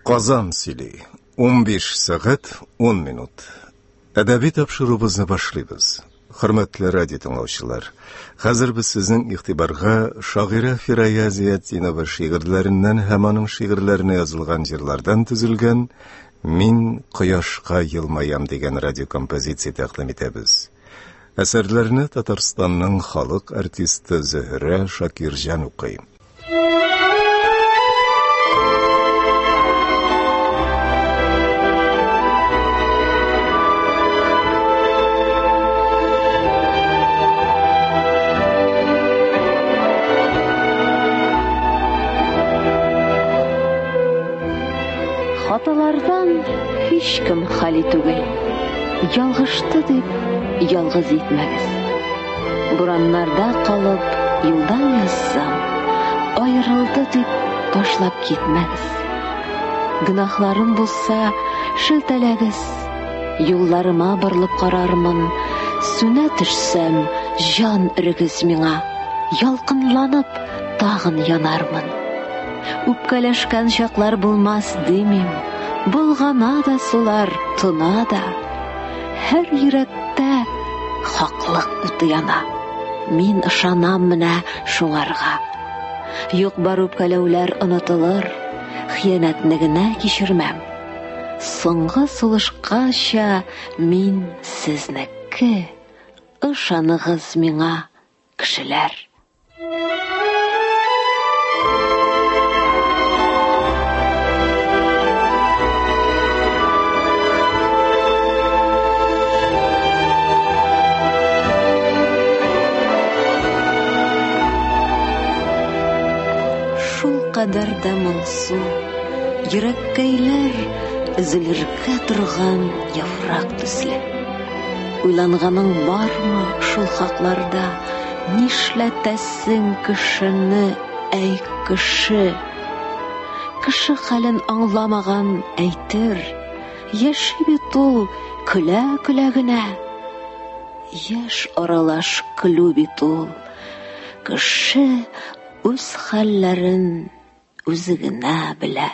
Казан сөйлей. 15 сағат 10 минут. Әдәби тапшыруыбызны башлыйбыз. Хөрмәтле радио тыңлаучылар, хәзер без сезнең игътибарга шагыйрә Фирая Зиятдинова шигырьләреннән һәм аның шигырьләренә язылган җырлардан төзелгән «Мин кояшка елмаям» дигән радиокомпозиция тәкъдим итәбез. Әсәрләрне Татарстанның халык артисты Зөһрә Шакирҗан укый. Хаталардан hiç kim хали түгел. Ялгышты дип, ялгыз итмәгез. Бураннарда калып, юлдан язсам, аерылды дип, ташлап китмәгез. Гынахларым булса, шелтәләгез. Юлларыма борылып карармын, сүнә төшсәм, җан ирегез миңа. Ялкынланып, тагын янармын. Үпкәләшкән чаклар булмас димим, булгана да сулар тына да. Һәр йөрәктә хаклык уты яна. Мин ышанам менә шуңарга. Юк бар үпкәләүләр онытылыр, хыянәтне генә кичермәм. Соңгы сулышкача мин сезнеке, ышаныгыз миңа, кешеләр. Кадәр дә моңсу, йөрәккәйләр өзелергә торган яфрак төсле. Уйланганың бармы шул хакларда, нишләтәсең кешене, әй кеше? Кеше хәлен аңламаган әйтер, яши бит ул көлә-көлә генә. Яшь аралаш көлү бит ул. Кеше үз хәлләрен үзе генә белә.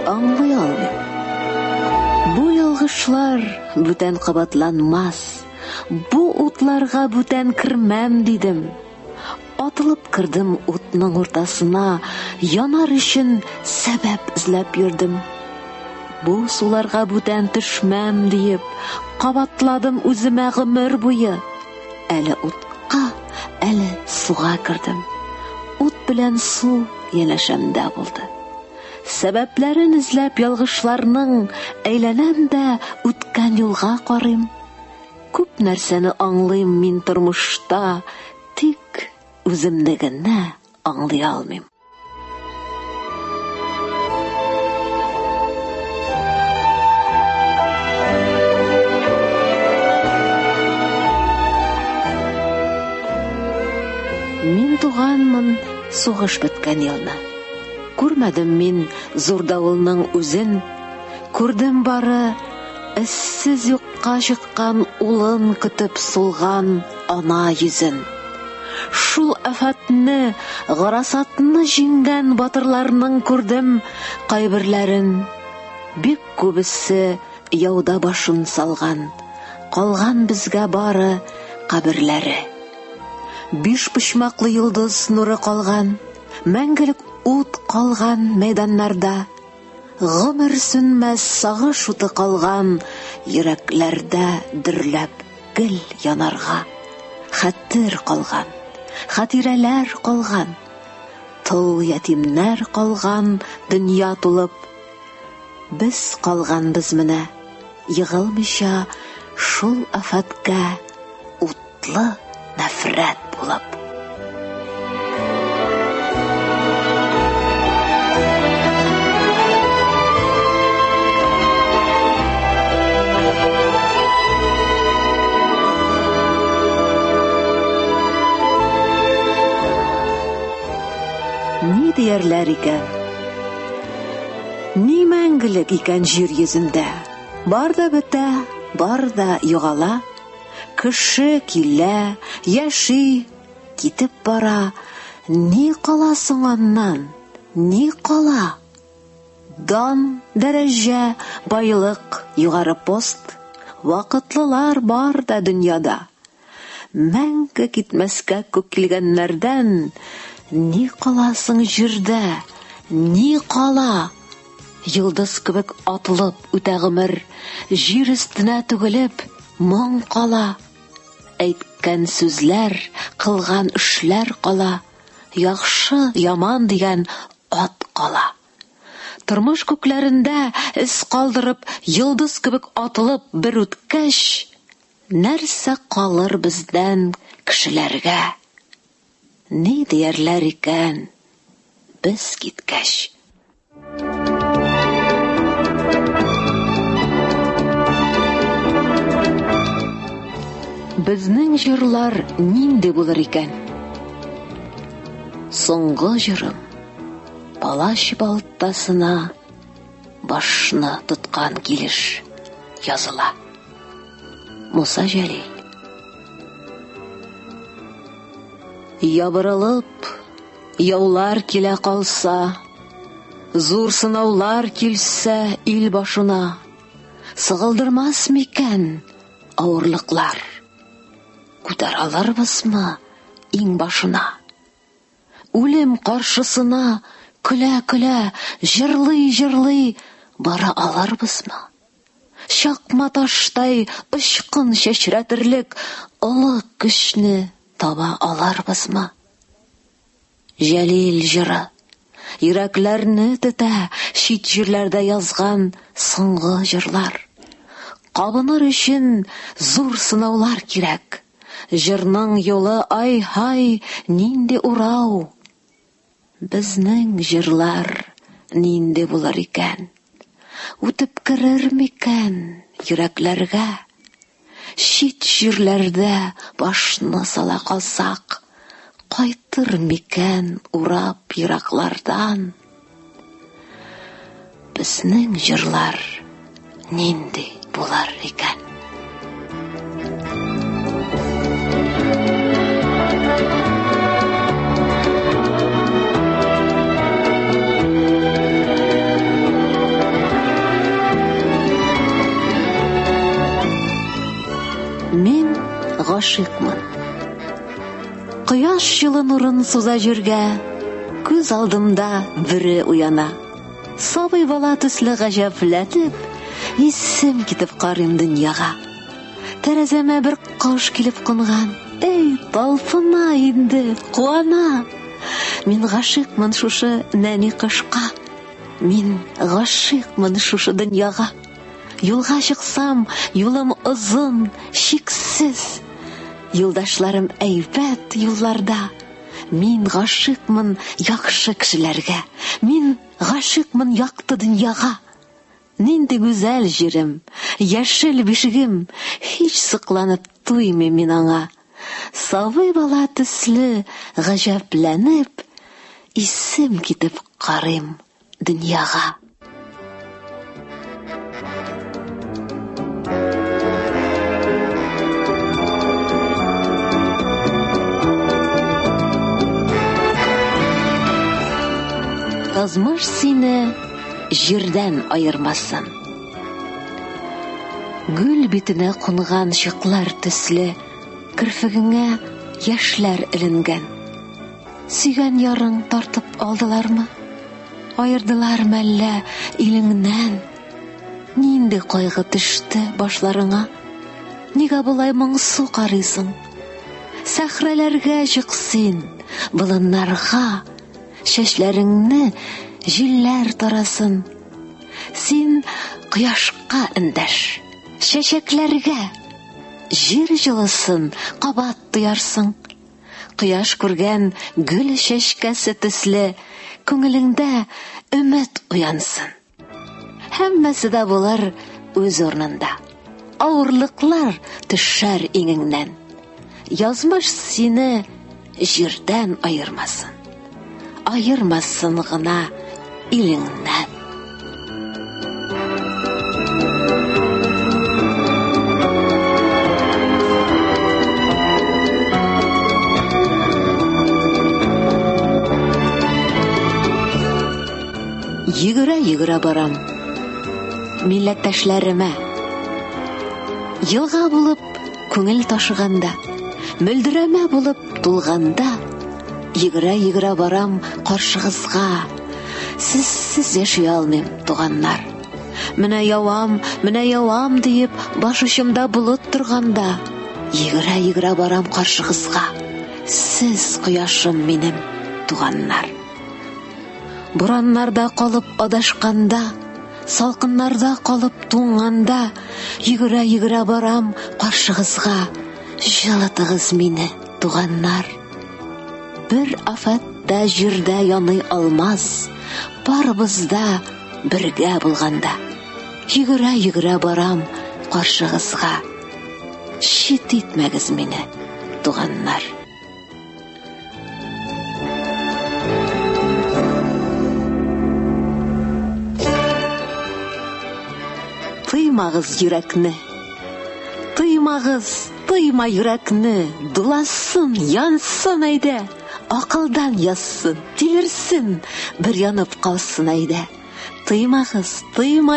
Аңлый алмыйм. Бу ялгышлар бүтән кабатланмас. Бу утларга бүтән кермәм дидем. Атылып кырдым утның уртасына, янар өчен сәбәп эзләп йөрдем. Бу суларга бүтән төшмәм диеп, кабатладым үземә гомер буе. Әле утка, әле суга кырдым. Ут белән су янәшәмдә булды. Сәбәпләрен эзләп ялгышларның әйләнәм дә үткән юлга карыйм. Күп нәрсәне аңлыйм мин тормышта, тик үземне генә аңлый алмыйм. Мин туганмын сугыш беткән елны. Күрмәдем мин зур давылның үзен, күрдем бары эссез юкка чыккан улын көтеп сулган ана йөзен. Шул афатны, гарасатны җиңгән батырларның күрдем кайберләрен. Бик күбесе яуда башын салган, калган безгә бары каберләре. Биш почмаклы йолдыз нуры калган, мәңгелек ут калган мәйданнарда. Гомер сүнмәс сагыш уты калган, йөрәкләрдә дөрләп гел янарга. Хәтер калган, хатирәләр калган, тол ятимнәр калган, дөнья тулып. Без калганбыз менә, егылмыйча шул афаткә утлы нәфрәт булып. Ни диярләр икән? Ни мәңгелек икән җир йөзендә? Бар да бетә, бар да югала. Кеше килә, яши, китеп бара. Ни кала соң аннан? Ни кала? Дан, дәрәҗә, байлык, югары пост. Вакытлылар бар да дөньяда. Мәңге китмәскә күкилгәннәрдән ни кала соң җирдә? Ни кала? Йолдыз кебек атылып үтә гомер, җир өстенә түгелеп моң кала. Әйткән сүзләр, кылган эшләр кала. Яхшы, яман дигән ат кала. Тормыш күкләрендә эз калдырып, йолдыз кебек атылып бер үткәч, нәрсә калыр бездән кешеләргә? Ни диярләр икән без киткәч? Безнең җырлар нинди булыр икән? Соңгы җырым палач балтасына башны тоткан килеш языла. Муса Җәлил. Ябырылып, яулар килә калса, зур сынаулар килсә ил башына, сыгылдырмас микән авырлыклар? Күтәр алырбызмы иң башына? Үлем каршысына көлә-көлә, җырлый-җырлый бара алырбызмы? Чакма таштай очкын чәчрәтерлек олы көчне таба алырбызмы? Җәлил җыры йөрәкләрне тетә, чит җирләрдә язган соңгы җырлар. Кабыныр өчен зур сынаулар кирәк. Җырның юлы ай-һай, нинди урау. Безнең җырлар нинди булыр икән? Үтеп керер микән йөрәкләргә? Чит җирләрдә башны сала калсак, кайтыр микән урап ераклардан? Безнең җырлар нинди булыр икән? Мин гашыйкмын. Кояш җылы нурын суза җиргә, күз алдымда бүре уяна. Сабый бала төсле гаҗәпләнеп, исем китеп карыйм дөньяга. Тәрәзәмә бер кош килеп кунган, эй, талпына инде, куана. Мин гашыйкмын шушы нәни кышка. Мин гашыйкмын шушы дөньяга. Юлга чыксам, юлым озын, чиксез. Юлдашларым әйбәт юлларда. Мин гашыйкмын яхшы кешеләргә. Мин гашыйкмын якты дөньяга. Нинди гүзәл җирем, яшел бишегем, һич сыкланып туймыйм мин аңа. Сабый бала төсле гаҗәпләнеп, исем китеп карыйм дөньяга. Язмыш сине җирдән аермасын. Гүл битенә кунган чыклар төсле, кирфегеңә яшьләр эленгән. Сөйгән ярың тартып алдылармы? Аердылармы әллә илеңнән? Нинди кайгы төште башларыңа? Нигә болай моңсу карыйсың? Сәхрәләргә чык син, болыннарга, чәчләреңне җилләр тарасын. Син кояшка эндәш, чәчәкләргә, җир җылысын кабат тоярсың. Кояш күргән гүл чәчкәсе төсле, күңелеңдә өмет уянсын. Һәммәсе дә булыр үз орнында. Авырлыклар төшәр иңеңнән. Язмыш сине җирдән аермасын. Аермасын гына илеңнән. йөгерә барам. Милләттәшләремә елга булып күңел ташыганда, мөлдерәмә булып тулганда, йөгерә барам каршыгызга. Сез яши алмыйм, туганнар. Менә явам диеп баш учымда булып торганда, йөгерә барам каршыгызга. Сез кояшым минем, туганнар. Бураннарда калып адашканда, салкыннарда калып туңганда, йөгерә барам каршыгызга. Җылытыгыз мине, туганнар. Бер афәттә җирдә яный алмас, барыбыз да бергә булганда. Йөгерә барам каршыгызга. Чит итмәгез мине, туганнар. Тыймагыз йөрәкне. Тыйма йөрәкне. Дуласын, янсын әйдә. Акылдан язсын, тилерсен, бер янып калсын әйдә. Тыйма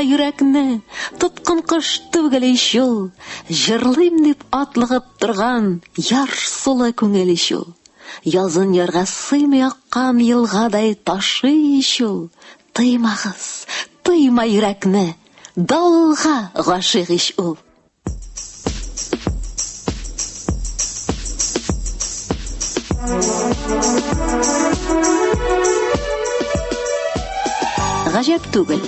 йөрәкне. Тоткын кыш түгел ишул. Җырлыйм дип атлыгып торган яр сулы күңел ишул. Язын ярга сыймый аккан елгадай ташый ишул. Тыйма йөрәкне. Давылга гашыйк иш ул. Гаҗәп түгел.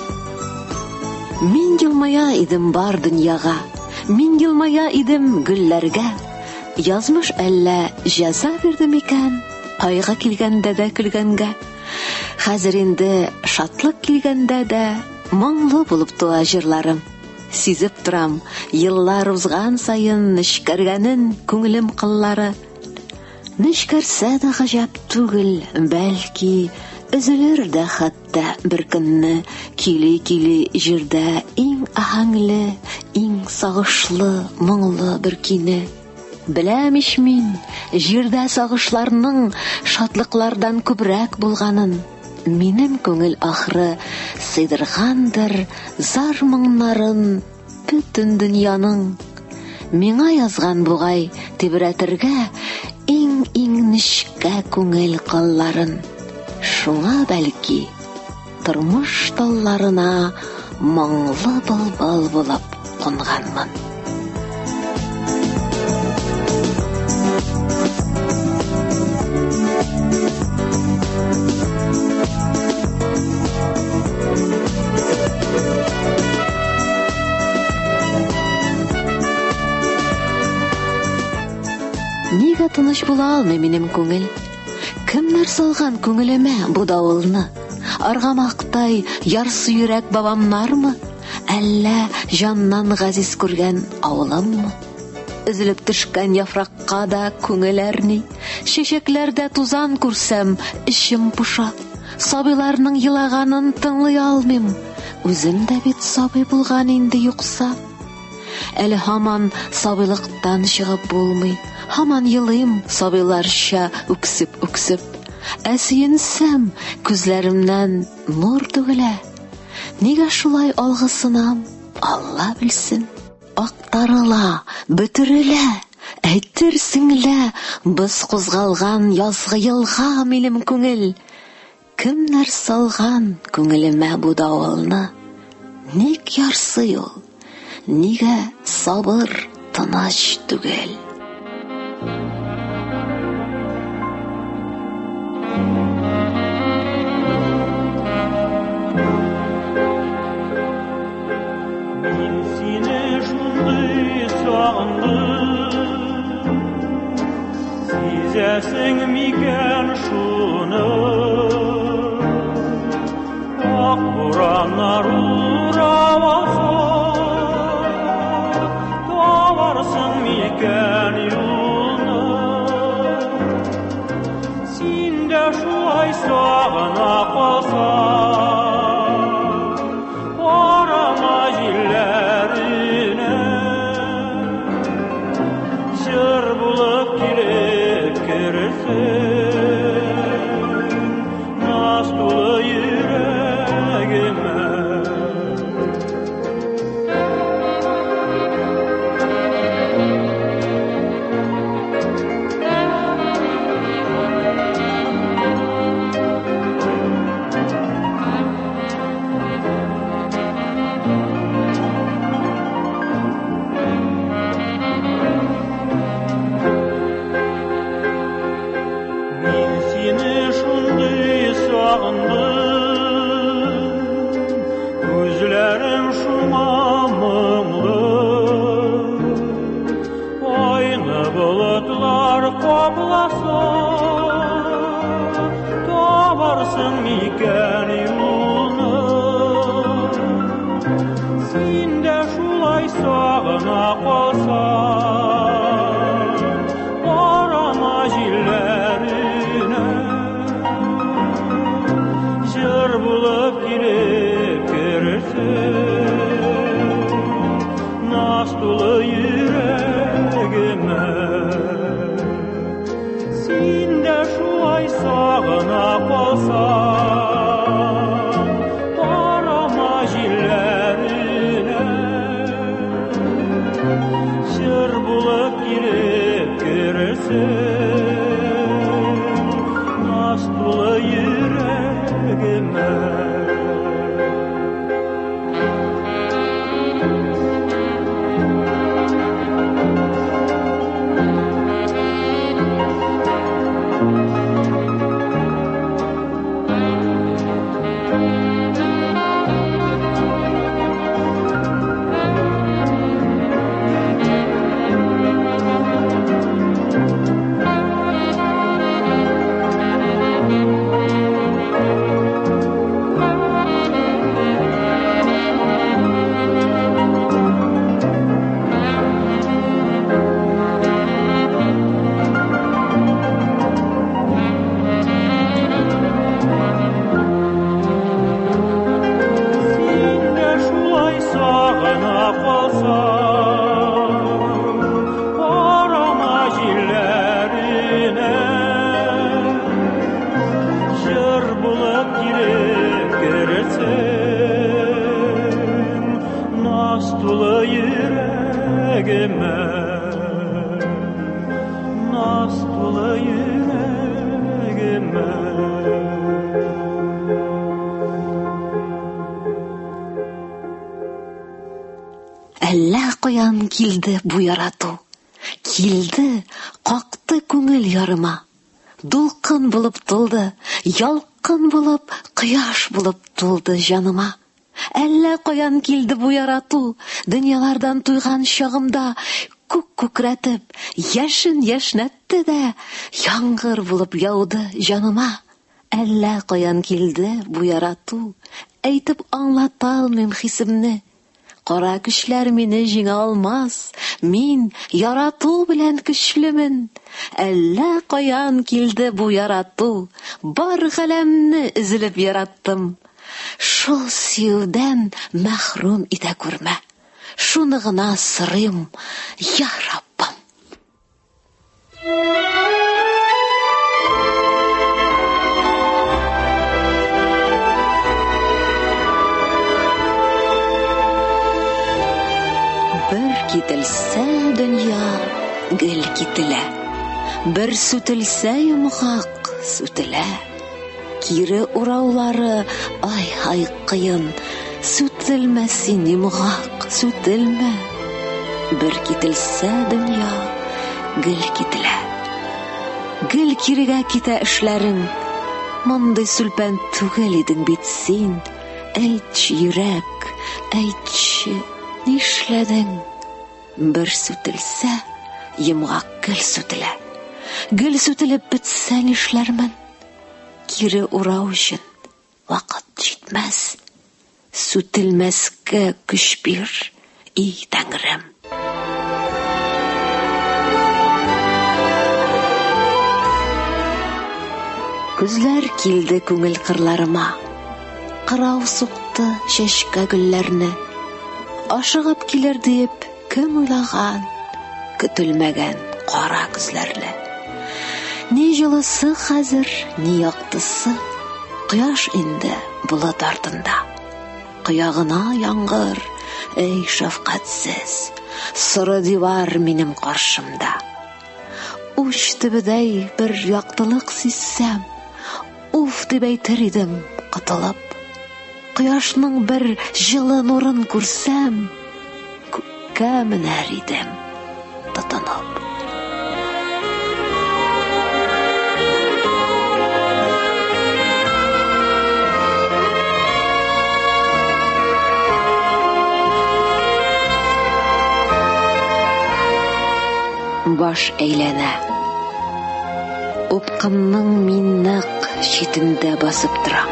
Мин елмая идем бар дөньяга. Мин елмая идем гөлләргә. Язмыш әллә җәза бирде микән? Кайгы килгәндә дә көлгәнгә. Хәзер инде шатлык килгәндә дә моңлы булып туа җырларым. Сизеп торам, еллар узган саен нечкәргәнен күңелем кыллары. Нечкәрсә дә гаҗәп түгел, бәлки өзелер дә хәтта бер көнне. Кили җирдә иң аһәңле, иң сагышлы, моңлы бер кине. Беләм ич мин, җирдә сагышларның шатлыклардан күбрәк булганын. Минем күңел ахры сыйдыргандыр зар моңнарын бөтен дөньяның. Миңа язган бугай тибрәтергә иң нечкә күңел кылларын. Шуңа бәлки тормыш талларына моңлы былбыл булып кунганмын. Нигә тыныч була алмый минем күңел? Кемнәр салган күңелемә бу давылны? Аргамактай ярсы йөрәк бабамнармы? Әллә җаннан газиз күргән авылыммы? Үзелеп төшкән яфракка да күңел әрни. Чәчәкләрдә тузан күрсәм, ичем пуша. Сабыйларның елаганын тыңлый алмыйм. Үзем дә бит сабый булган инде юкса. Әле һаман сабыйлыктан чыгып булмый. Һаман елыйм сабыйларча үксеп. Әсиенсәм, күзләремнән нур түгелә. Нигә шулай алгысынам? Алла белсен. Актарыла, бөтерелә, әйтерсеңлә, без кузгалган язгы елга минем күңел. Кемнәр салган күңелемә бу давылны? Ник ярсый ул? Нигә сабыр тыныч түгел? Сизәсең микән шуны? Ак бураннар ураваса, табарсың микән юлны? Син дә шулай сагына калсаң, карама җилләренә, җыр булып килеп керсен, наз тулы йөрәгемә. kalsa orama jillerine jır bulup girip görürsün nastulu yüreğime sinde şu ay sağına kalsan orama jillerine jır bulup girip görürsün nastulu yüreğime Әллә каян килде бу ярату. Килде, какты күңел ярыма. Дулкын булып тулды, ялкын булып, кояш булып тулды җаныма. Әллә каян килде бу ярату. Дөньялардан туйган чагымда күк күкрәтеп, яшен яшнәтте дә, яңгыр булып яуды җаныма. Әллә каян килде бу ярату. Әйтеп аңлата алмыйм хисемне. Кара көчләр мине җиңә алмас, мин ярату белән көчлемен. Әллә каян килде бу ярату, бар галәмне изелеп яраттым. Шул сөюдән мәхрүм итә күрмә, шуны гына сырыйм, я Раббым. Кителсә дөнья, гел кителә. Бер сүтелсә йомгак, сүтелә. Кире ураулары, ай кыен, сүтелмә син йомгак, сүтелмә. Бер кителсә дөнья, гел кителә. Гел кирегә китә эшләрең. Мондый сүлпән түгел идең бит син. Әйтче, йөрәк, әйтче, нишләдең? Бер сүтелсә, йомгак гел сүтелә. Гел сүтелеп бетсә нишләрмен? Кире урау өчен вакыт җитмәс. Сүтелмәскә көч бир, и Тәңрем. Күзләр килде күңел кырларыма. Кырау сукты чәчкә гөлләрне. Ашыгып килер диеп кем уйлаган, көтелмәгән кара күзләрле. Ни җылысы хәзер, ни яктысы, кояш инде булат артында. Кыягына яңгыр, эй шәфкатьсез, сыры дивар минем каршымда. Уч төбедәй бер яктылык сизсәм, уф дип әйтер идем кытылып. Кояшның бер җылы нурын күрсәм, күккә менәр идем тотынып. Баш әйләнә. Упкынның мин нык читендә басып торам.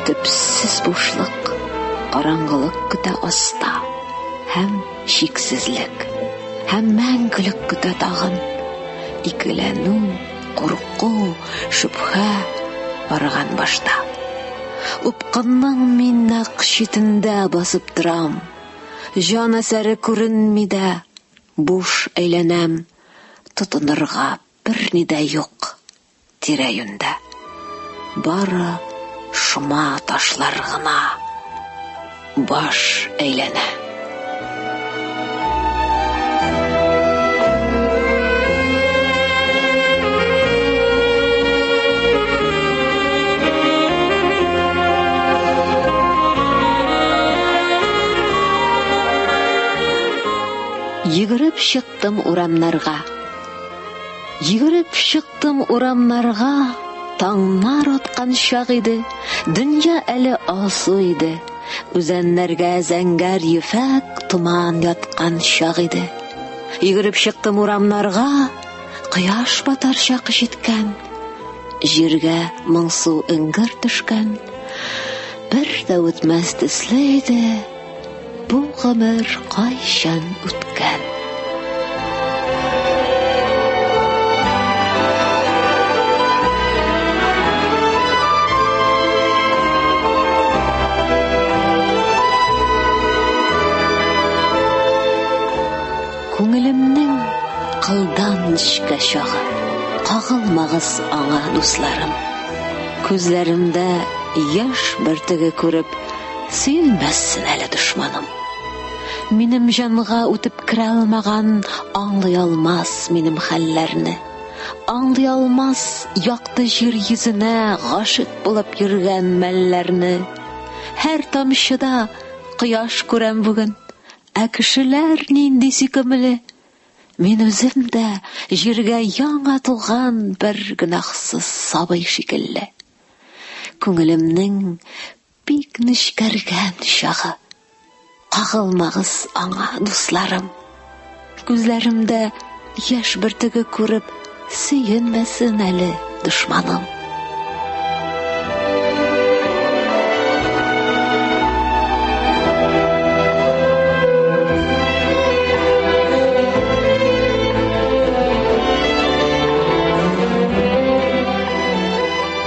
Төпсез бушлык, караңгылык көтә аста. Һәм шиксезлек һәм мәңгелек көтә тагын. Икеләнү, курку, шөбһә барган башта. Упкынның мин нәкъ читендә басып торам. Җан әсәре күренми дә, буш әйләнәм. Тотынырга берни дә юк тирә-юньдә. Бары шома ташлар гына баш әйләнә. Йөгереп чыктым урамнарга. Йөгереп чыктым урамнарга. Таңнар аткан чак иде, дөнья әле асу иде. Үзәннәргә зәңгәр ефәк туман яткан чак иде. Йөгереп чыктым урамнарга, кояш батар чак җиткән. Җиргә моңсу иңгер төшкән. Бер дә үтмәс төсле иде. Бу гомер кайчан үткән. Күңелемнең кылдан нечкә чагы. Кагылмагыз аңа, дусларым. Күзләремдә яшь бөртеге күреп, сөенмәссен әле дошманым. Минем җанга үтеп керә алмаган, аңлый алмас минем хәлләрне. Аңлый алмас якты җир йөзенә гашык булып йөргән мәлләрне. Һәр тамчыда кояш күрәм бүген. Ә кешеләр нинди сөйкемле. Мин үзем дә җиргә яңа туган бер гөнаһсыз сабый шикелле. Күңелемнең бик нечкәргән чагы. Кагылмагыз аңа, дусларым. Күзләремдә яшь бөртеге күреп, сөенмәсен әле дошманым.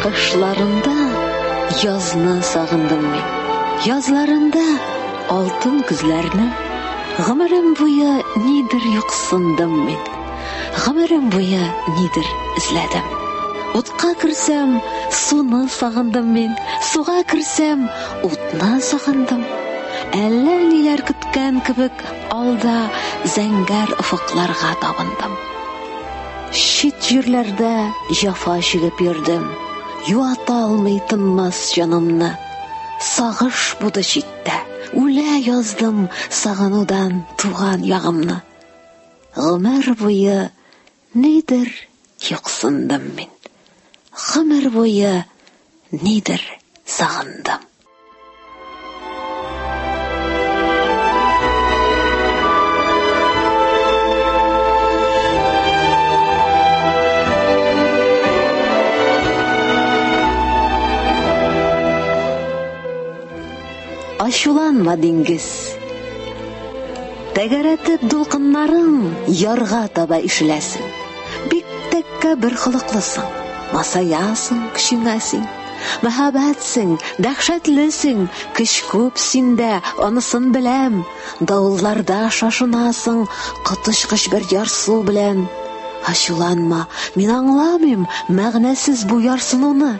Кышларында язны сагындым мин. Язларында алтын күзләрне. Гомерем буе нидер юксындым мин. Гомерем буе нидер эзләдем. Утка кирсәм, суны сагындым мин. Суга кирсәм, утны сагындым. Әллә ниләр көткән кебек, алда зәңгәр офыкларга табындым. Шит җирләрдә җафа чигеп йөрдем. Юата алмый тынмас җанымны. Сагыш буды читтә. Үлә яздым сагынудан туган ягымны. Гомер буе нидер юксындым мин. Гомер буе нидер сагындым. Ачуланма диңгез. Тәгәрәтеп дулкыннарың ярга таба ишеләсең. Бик тәккә бер холыклысың. Масаясың, кичиңәсең. Мәхәббәтсең, дәһшәтлесең. Көч күп синдә, анысын беләм. Давылларда шашынасың, кытышкыч бер ярсу белән. Ачуланма, мин аңламыйм мәгънәсез бу ярсынуны.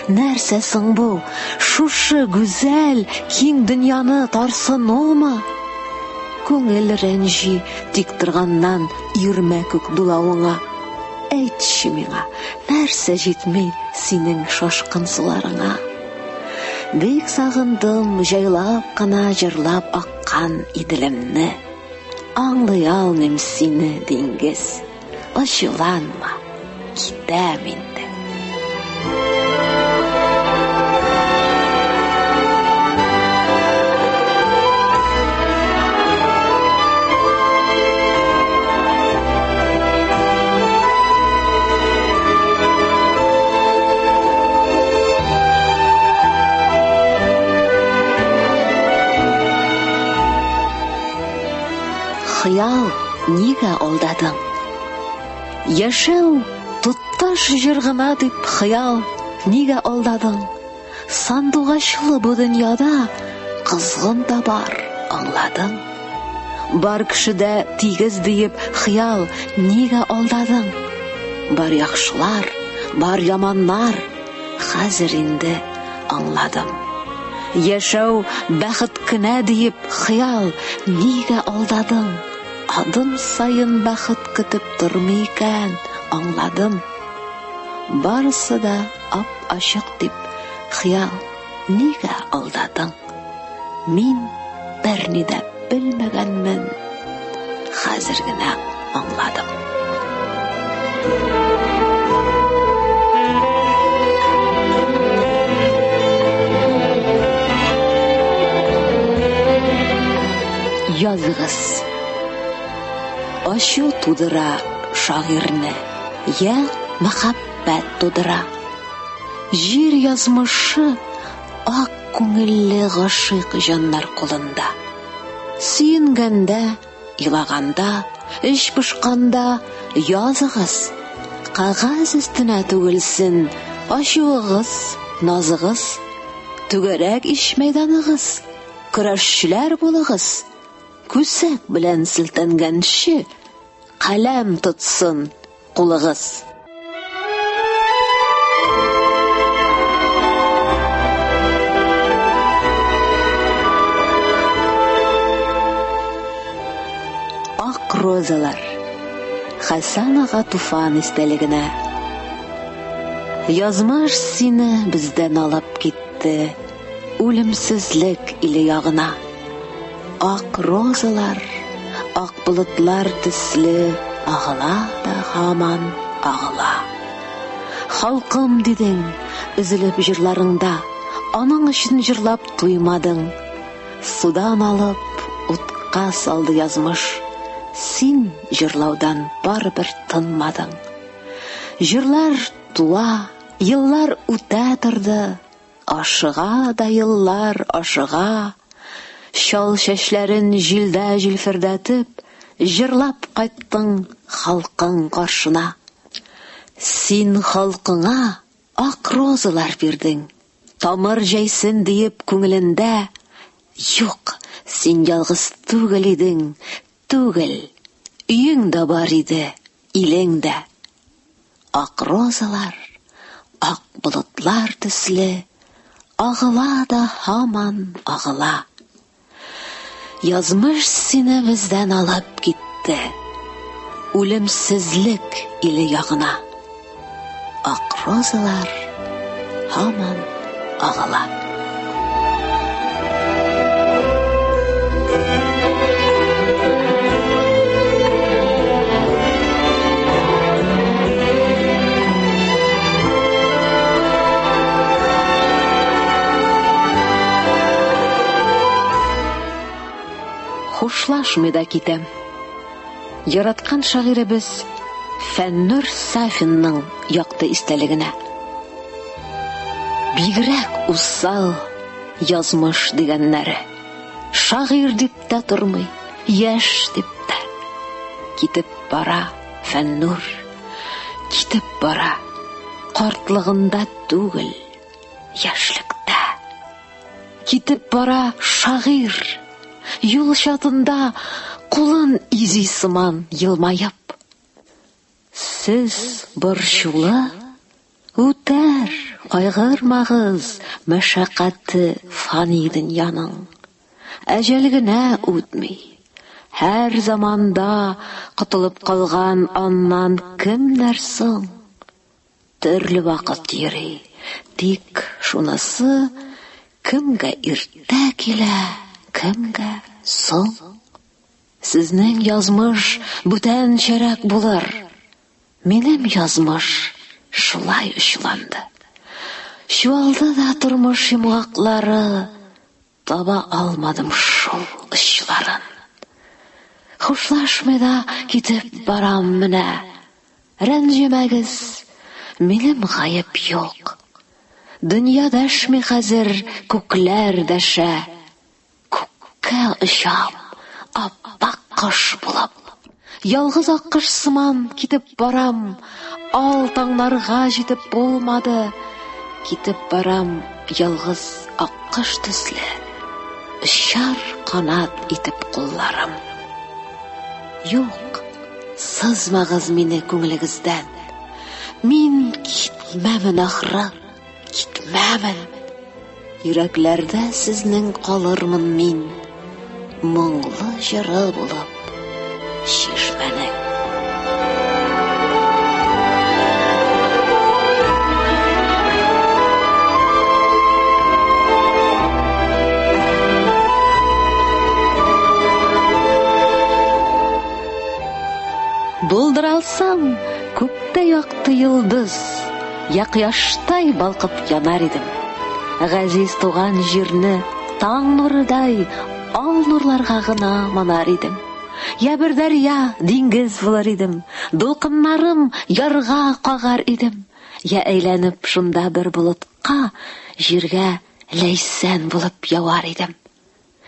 Нәрсә соң бу? Шушы гүзәл, киң дөньяны тарсынуымы? Күңел рәнҗи тик торганнан йөрмә күк дулавыңа. Әйтче миңа, нәрсә җитми синең шашкын суларыңа? Бик сагындым җайлап кына җырлап аккан иделемне. Аңлый алмыйм сине, диңгез. Ачуланма, китәм инде. нигә алдадың? Яшәү тутташ җыр гына дип хыял, нигә алдадың? Сандугачлы бу дөньяда кызгын да бар, аңладың? Бар кешедә тигез диеп хыял, нигә алдадың? Бар яхшылар, бар яманнар, хәзер инде аңладым. Яшәү бәхет кенә диеп хыял, нигә алдадың? Адым сайын бәхет көтеп тормый икән, аңладым. Барысы да ап-ачык дип хыял, нигә алдадың? Мин берни дә белмәгәнмен, хәзер генә аңладым. Язгыз. Ачу тудыра шагыйрьне, я мәхәббәт тудыра. Җир язмышы ак күңелле гашыйк җаннар кулында. Сөенгәндә, илаганда, эш пошканда языгыз. Кагаз өстенә түгелсен ачуыгыз, назыгыз. Түгәрәк иш мәйданыгыз. Көрәшчеләр булыгыз. Күсәк белән силтәнгәнче каләм тотсын кулыгыз. Ак розалар. Хәсән ага туфан истәлегенә. Язмыш сине бездән алып китте, үлемсезлек иле ягына. Ак розалар, ак болытлар төсле агыла да һаман агыла. Халкым дидең, üzülеп җырларыңда, аның өчен җырлап туймадың. Судан алып, утка салды язмыш, син җырлаудан барыбер тынмадың. Җырлар туа, еллар үтә торды, ашыга да еллар ашыга. Шал чәчләрен җилдә җилфердәтеп, җырлап кайттың халкың каршына. Син халкыңа ак розалар бирдең, тамыр җәйсен диеп күңелендә. Юк, син ялгыз түгел идең, түгел, өең дә бар иде, илең дә. Ак розалар, ак болытлар төсле, агыла да һаман агыла. Язмыш сине бездән алып китте, үлемсезлек иле ягына. Ак розалар һаман агыла. Хушлашмый да китәм. Яраткан шагыйребез Фәннур Сафинның якты истәлегенә. Бигрәк усал язмыш дигәннәре. Шагыйрь дип тә тормый, яшь дип тә. Китеп бара Фәннур, китеп бара. Картлыгында түгел, яшьлектә. Китеп бара шагыйрь. Юл чатында кулын изи сыман елмаеп. Сез борчулы, үтәр, кайгырмагыз мәшәкате фани дөньяның. Әҗәл генә үтми, һәр заманда кытылып калган аннан кемнәр соң? Төрле вакыт йөри, тик шунысы кемгә иртә килә, кемгә соң? Сезнең язмыш бүтән чәрәк булыр. Минем язмыш шулай очланды. Чуалды да тормыш йомгаклары, таба алмадым шул очларын. Хушлашмый да китеп барам менә. Рәнҗемәгез, минем гаеп юк. Дөнья дәшми хәзер, күкләр дәшә. Күккә очам, ап-ак кош булып. Ялгыз аккыш сыман китеп барам, ал таңнарга җитеп булмады. Китеп барам ялгыз аккыш төсле, очар канат итеп кулларым. Юк, сызмагыз мине күңелегездән. Мин китмәмен ахры, китмәмен. Йөрәкләрдә сезнең калырмын мин, моңлы җыры булып чишмәнең. Булдыралсам, күктә якты йолдыз, якъяштай балкып янар идем. Газиз туган җирне таң нурыдай ал нурларга гына манар идем. Я бер дәрья, диңгез булыр идем, дулкыннарым ярга кагар идем. Я әйләнеп шунда бер болытка, җиргә ләйсән булып явар идем.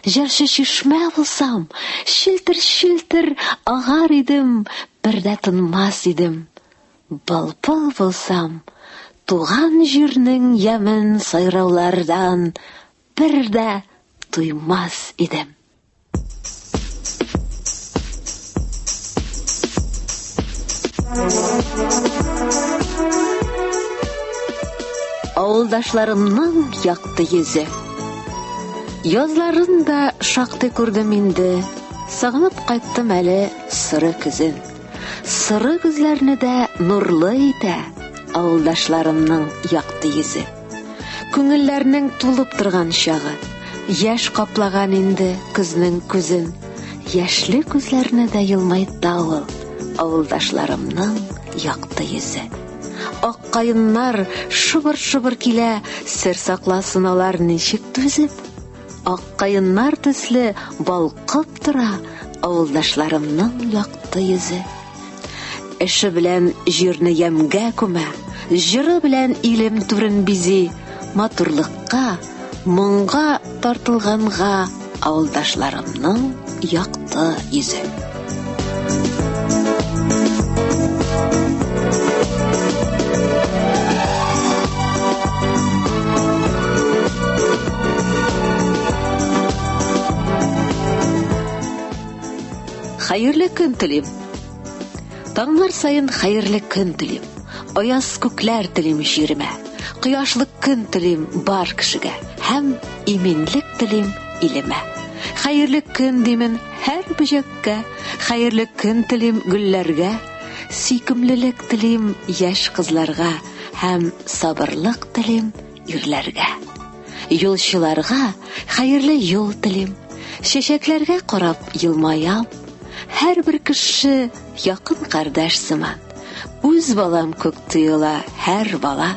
Җырчы чишмә булсам, челтер-челтер агар идем, бер дә тынмас идем. Былпыл булсам, туган җирнең ямен сайраулардан бер дә туймас идем. Авылдашларымның якты йөзе. Язларын да шактый күрдем инде, сагынып кайттым әле сыры көзен. Сыры күзләрне дә нурлы итә авылдашларымның якты йөзе. Күңелләрнең тулып торган чагы, яшь каплаган инде көзнең күзен. Яшьле күзләрне дә елмайта авылдашларымның якты йөзе. Ак каеннар шыбыр-шыбыр килә, сер сакласын алар ничек түзеп. Ак каеннар төсле балкып тора авылдашларымның якты йөзе. Эше белән җирне ямгә күмә, җыры белән илем түрен бизи, матурлыкка, моңга тартылганга авылдашларымның якты йөзе. Хәерле көн телим. Таңнар сайын хәерле көн телим. Аяз күкләр телим җиремә. Кояшлы көн телим бар кешегә һәм иминлек телим илемә. Хәерле көн димен һәр бөҗәккә, хәерле көн телим гөлләргә, сөйкемлелек телим яшь кызларга һәм сабырлык телим ирләргә. Юлчыларга хәерле юл телим, чәчәкләргә карап елмаям. Һәр бер кеше якын кардәш сыман, үз балам күк тоела һәр бала.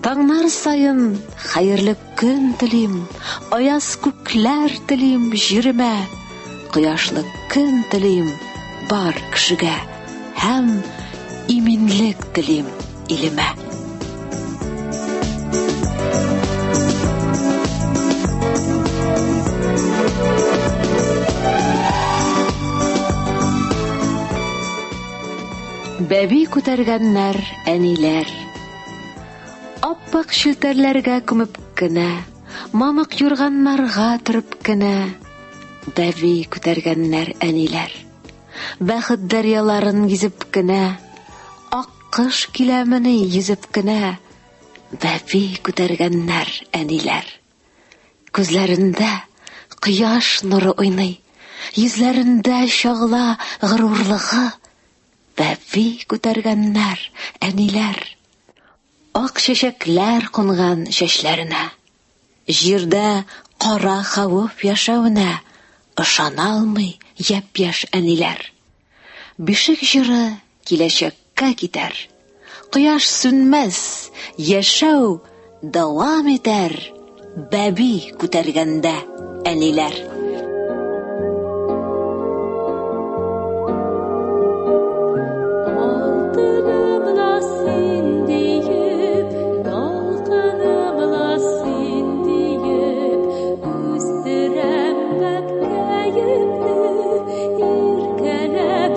Таңнар сайын хәерле көн телим, аяз күкләр телим җиремә, кояшлы көн телим бар кешегә һәм иминлек телим илемә. Бәби күтәргәннәр әниләр, аппак челтәрләргә күмеп кенә, мамык юрганнарга төреп кенә. Бәби күтәргәннәр әниләр, бәхет дәрьяларын гизеп кенә, аккыш киләмене йөзеп кенә. Бәби күтәргәннәр әниләр, күзләрендә кояш нуры уйный, йөзләрендә чагыла горурлыгы. Бәби күтәргәннәр әниләр, ак чәчәкләр кунган чәчләренә, җирдә кара хәвеф яшәвенә ышана алмый япь-яшь әниләр. Бишек җыры киләчәккә китәр, кояш сүнмәс, яшәү дәвам итәр. Бәби күтәргәндә әниләр. Üstürem bak kayıplı, irkelep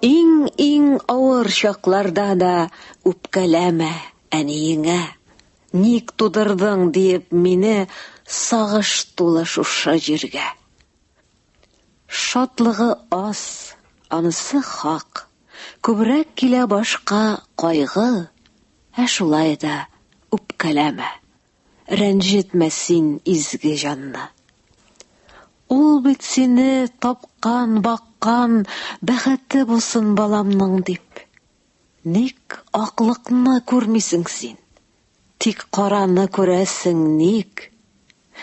Иң авыр шакларда да үпкәләмә әниеңә. Ник тудырдың диеп мине сагыш тулы шушы җиргә. Шатлыгы аз, анысы хак. Күбрәк килә башка кайгы, шулай да үпкәләмә. Рәнҗетмә син изге җанны. Ул бит сине тапкан, баккан, бәхете булсын баламның дип. Ник аклыкны күрмисең син? Тик караны күрәсең ник?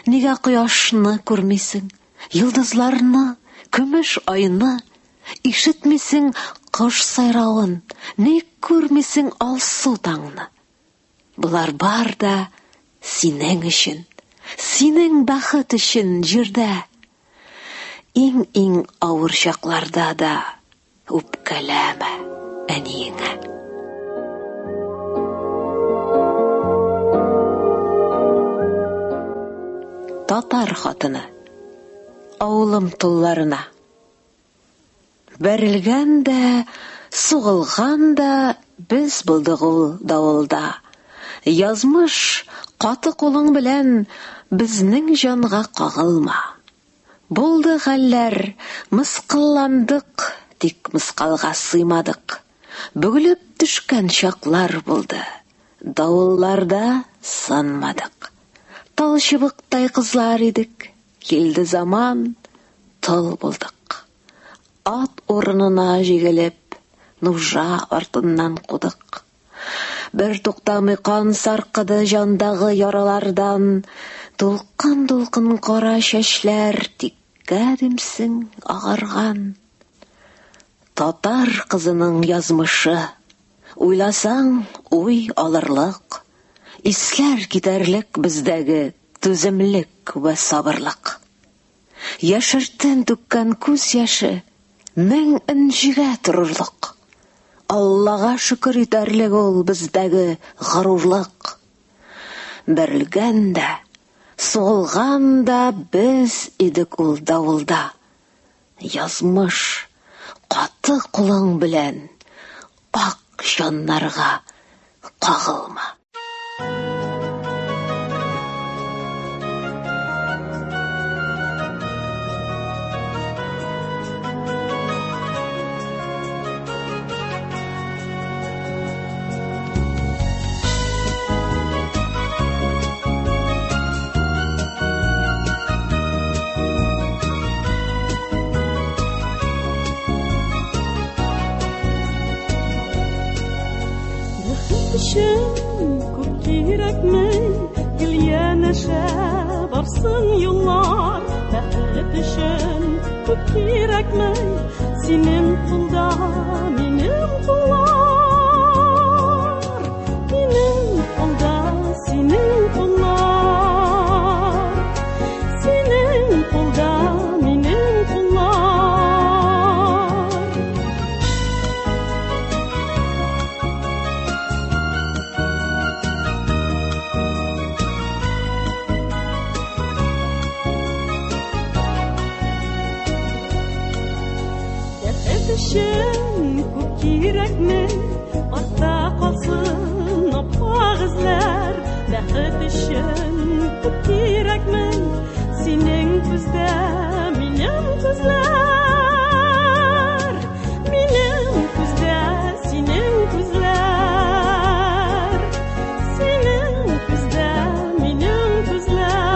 Нигә кояшны күрмисең? Йолдызларны, көмеш айны? Ишетмисең кош сайравын? Ник күрмисең алсу таңны? Булар бар да синең өчен, синең бәхет өчен җирдә. Иң авыр чакларда да үпкәләмә әниеңә. Татар хатыны. Авылым тулларына. Бәрелгән дә, сугылган да без булдык ул давылда. Язмыш каты кулың белән безнең җанга кагылма. Булды хәлләр, мыскылландык, тик мыскалга сыймадык. Бөгелеп төшкән чаклар булды, давылларда санмадык. Тал чыбыктай кызлар идек, килде заман, тыл булдык. Ат урынына җигелеп, нужа артыннан кудык. Бер туктамый кан саркыды җандагы яралардан, дулкын-дулкын кара чәчләр тик кәдимсең агарган. Татар кызының язмышы, уйласаң уй алырлык, исләр китәрлек бездәге түземлек вә сабырлык. Яшертен түккән күз яше, мең инҗигә торырлык. Аллага шөкер итәрлек ул бездәге горурлык. Бәрелгән дә, сугылган да без идек ул давылда. Язмыш каты кулың белән ак җаннарга кагылма. Өчен Узарсың юллар бәхет өчен күп кирәкмәй синең кулда минем куллар минем кулда синең куллар синең кулда минем куллар Өчен күп кирәкмәй артта калсын аппак эзләр бәхет өчен күп кирәкмәй синең күздә минем күзләр минем күздә синең күзләр синең күздә минем күзләр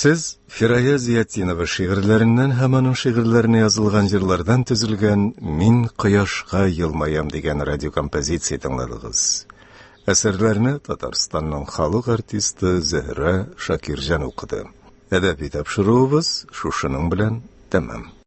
Siz Firaya Ziyatdinova şiirlerinden hem onun şiirlerine yazılgan yıllardan tüzülgen Min Quyoshga Yılmayam degen radyo kompozisiya tыңladыгыз. Eserlerini Tatarstan'ın halk artisti Zehra Shakirjan okudu. Edebi tapşırığımız şuşunun bilen tamam.